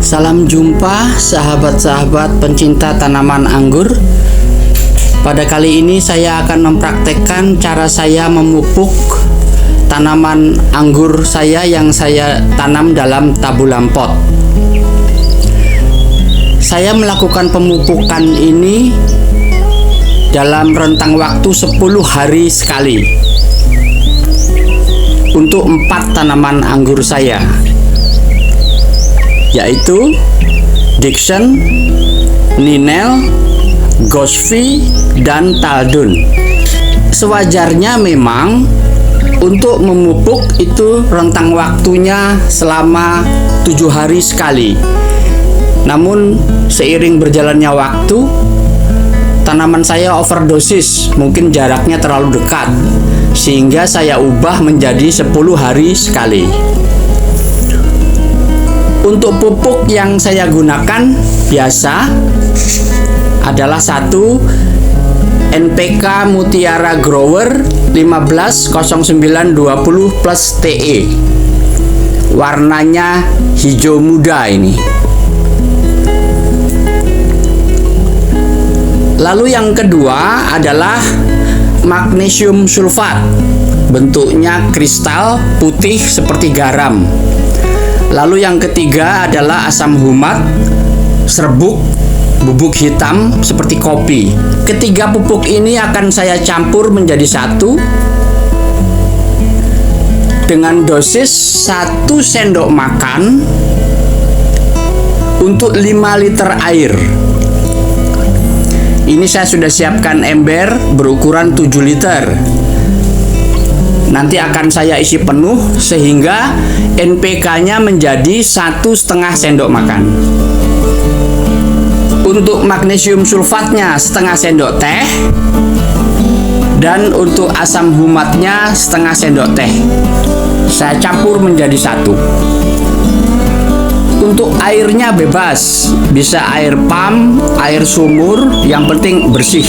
Salam jumpa sahabat-sahabat pencinta tanaman anggur. Pada kali ini saya akan mempraktekkan cara saya memupuk tanaman anggur saya yang saya tanam dalam tabulam pot. Saya melakukan pemupukan ini dalam rentang waktu 10 hari sekali untuk 4 tanaman anggur saya, yaitu Dickson, Ninel, Gosvi, dan Taldun. Sewajarnya memang untuk memupuk itu rentang waktunya selama 7 hari sekali. Namun seiring berjalannya waktu, tanaman saya overdosis, mungkin jaraknya terlalu dekat, sehingga saya ubah menjadi 10 hari sekali. Untuk pupuk yang saya gunakan biasa adalah 1 NPK Mutiara Grower 150920 plus TE. Warnanya hijau muda ini. Lalu yang kedua adalah magnesium sulfat. Bentuknya kristal putih seperti garam. Lalu yang ketiga adalah asam humat serbuk bubuk hitam seperti kopi. Ketiga pupuk ini akan saya campur menjadi satu dengan dosis 1 sendok makan untuk 5 liter air. Ini saya sudah siapkan ember berukuran 7 liter. Nanti akan saya isi penuh sehingga NPK-nya menjadi 1,5 sendok makan. Untuk magnesium sulfatnya 1/2 sendok teh, dan untuk asam humatnya 1/2 sendok teh. Saya campur menjadi satu. Untuk airnya bebas, bisa air pump, air sumur, yang penting bersih.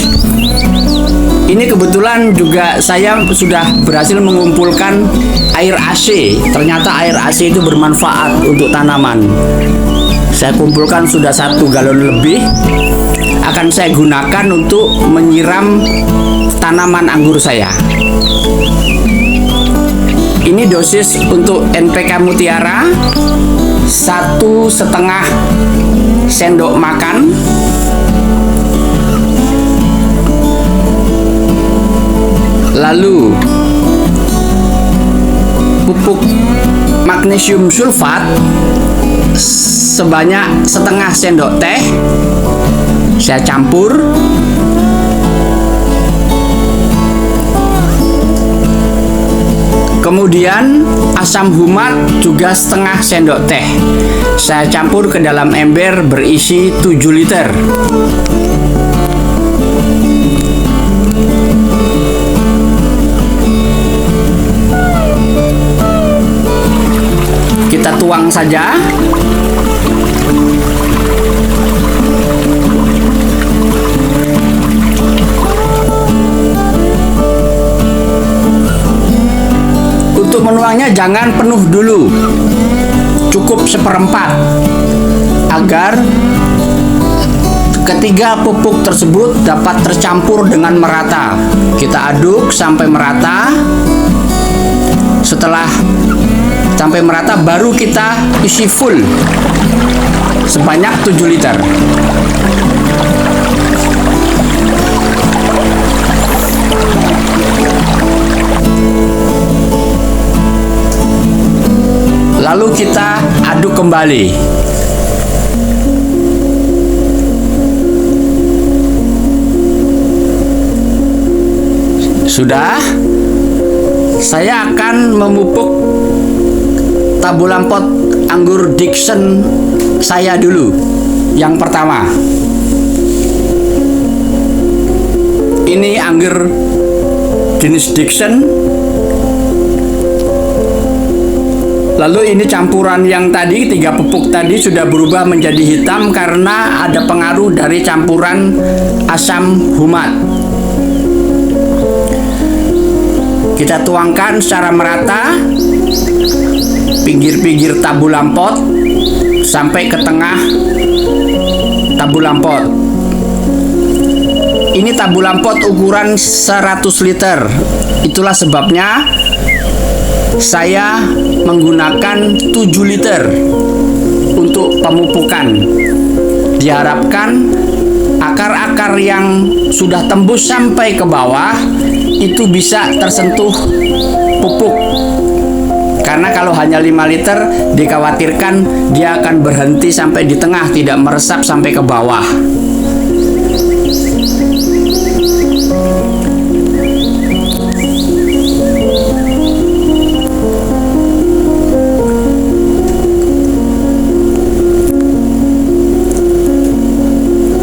Ini kebetulan juga saya sudah berhasil mengumpulkan air AC. Ternyata air AC itu bermanfaat untuk tanaman. Saya kumpulkan sudah 1 galon lebih. Akan saya gunakan untuk menyiram tanaman anggur saya. Ini dosis untuk NPK Mutiara 1,5 sendok makan. Lalu pupuk magnesium sulfat sebanyak 1/2 sendok teh. Saya campur. Kemudian asam humat juga 1/2 sendok teh. Saya campur ke dalam ember berisi 7 liter. Kita tuang saja. Untuk menuangnya jangan penuh dulu, cukup 1/4 agar ketiga pupuk tersebut dapat tercampur dengan merata. Kita aduk sampai merata. Setelah sampai merata baru kita isi full sebanyak 7 liter. Lalu kita aduk kembali. Sudah. Saya akan memupuk tabulam pot anggur Dickson saya dulu. Yang pertama, ini anggur jenis Dickson. Lalu ini campuran yang tadi, 3 pupuk tadi sudah berubah menjadi hitam karena ada pengaruh dari campuran asam humat. Kita tuangkan secara merata pinggir-pinggir tabu lampot sampai ke tengah tabu lampot. Ini tabu lampot ukuran 100 liter. Itulah sebabnya saya menggunakan 7 liter untuk pemupukan. Diharapkan akar-akar yang sudah tembus sampai ke bawah itu bisa tersentuh pupuk. Karena kalau hanya 5 liter dikhawatirkan dia akan berhenti sampai di tengah, tidak meresap sampai ke bawah.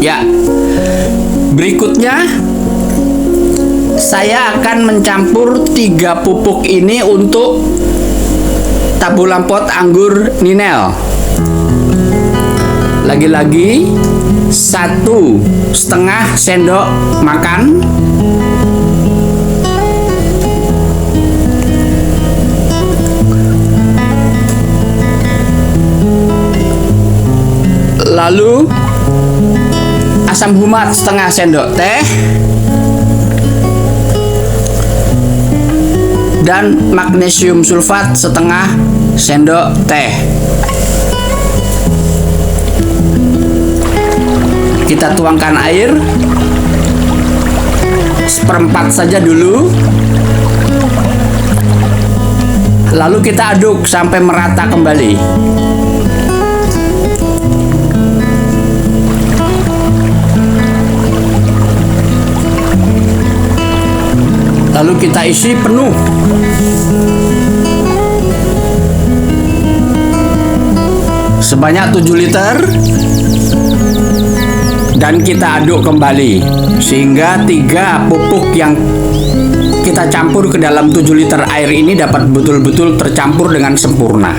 Ya, berikutnya saya akan mencampur 3 pupuk ini untuk tabu lampot anggur Ninel. Lagi-lagi 1,5 sendok makan. Lalu asam humat setengah sendok teh dan magnesium sulfat setengah sendok teh. Kita tuangkan air seperempat saja dulu, lalu kita aduk sampai merata kembali. Lalu kita isi penuh. Sebanyak 7 liter. Dan kita aduk kembali sehingga 3 pupuk yang kita campur ke dalam 7 liter air ini dapat betul-betul tercampur dengan sempurna.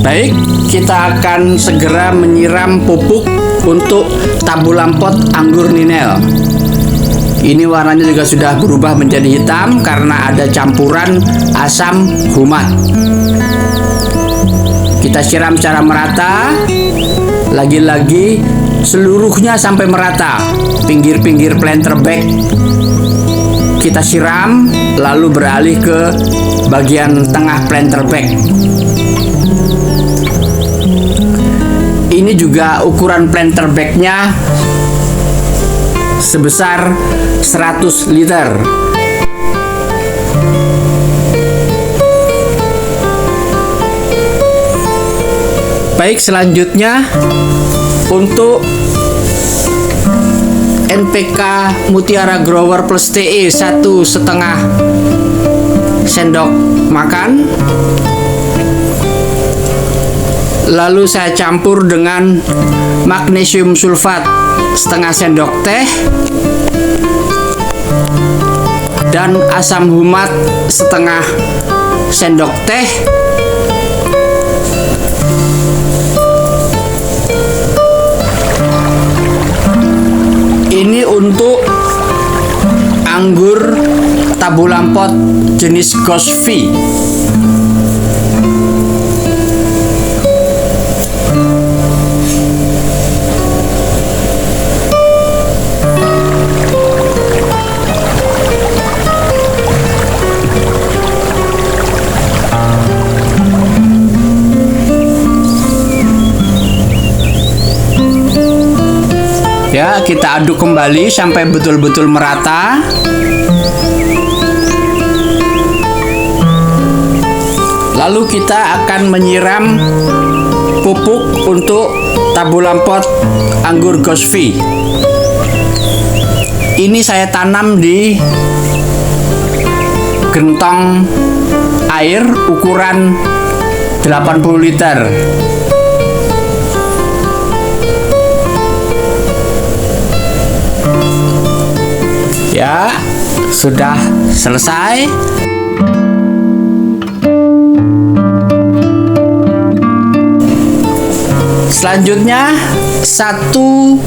Baik, kita akan segera menyiram pupuk untuk tabu lampot anggur Ninel. Ini warnanya juga sudah berubah menjadi hitam karena ada campuran asam humat. Kita siram secara merata, lagi-lagi seluruhnya sampai merata. Pinggir-pinggir planter bag kita siram, lalu beralih ke bagian tengah planter bag. Ini juga ukuran planter bagnya sebesar 100 liter. Baik, selanjutnya untuk NPK Mutiara Grower Plus TE 1,5 sendok makan. Lalu saya campur dengan magnesium sulfat setengah sendok teh dan asam humat setengah sendok teh. Ini untuk anggur tabu lampot jenis Gosvi. Ya, kita aduk kembali sampai betul-betul merata. Lalu kita akan menyiram pupuk untuk tabu lampot anggur Gosvi. Ini saya tanam di gentong air ukuran 80 liter. Ya, sudah selesai. Selanjutnya 1,5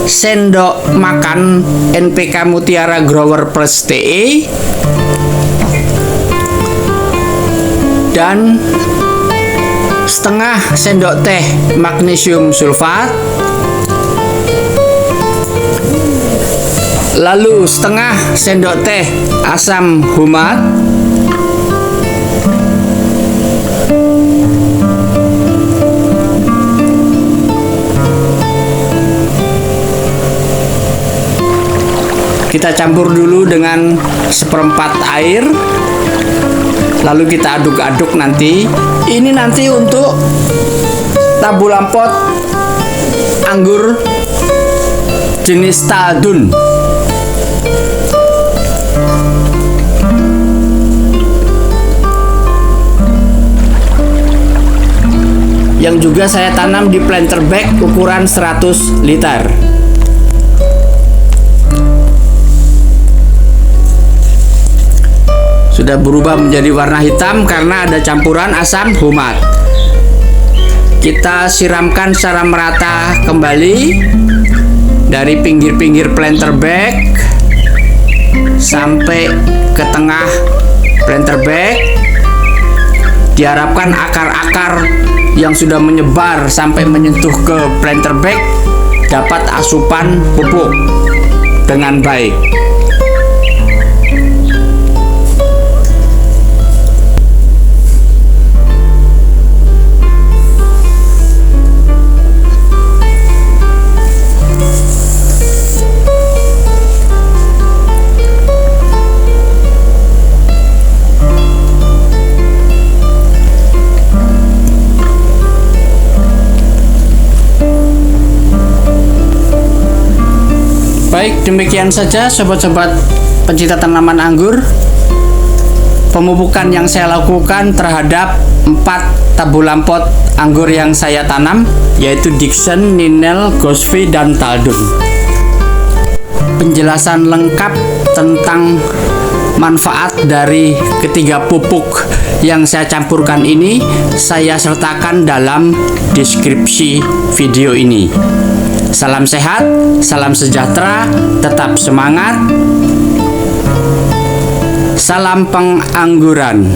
sendok makan NPK Mutiara Grower Plus TE dan setengah sendok teh magnesium sulfat, lalu setengah sendok teh asam humat, kita campur dulu dengan 1/4 air, lalu kita aduk-aduk. Nanti ini nanti untuk tabu lampot anggur jenis Taldun. Yang juga saya tanam di planter bag ukuran 100 liter. Sudah berubah menjadi warna hitam karena ada campuran asam humat. Kita siramkan secara merata kembali dari pinggir-pinggir planter bag sampai ke tengah planter bag. Diharapkan akar-akar yang sudah menyebar sampai menyentuh ke planter bag dapat asupan pupuk dengan baik. Baik, demikian saja sobat-sobat pencinta tanaman anggur, pemupukan yang saya lakukan terhadap 4 tabu lampot anggur yang saya tanam, yaitu Dickson, Ninel, Gosfey, dan Taldun. Penjelasan lengkap tentang manfaat dari ketiga pupuk yang saya campurkan ini saya sertakan dalam deskripsi video ini. Salam sehat, salam sejahtera, tetap semangat. Salam pengangguran.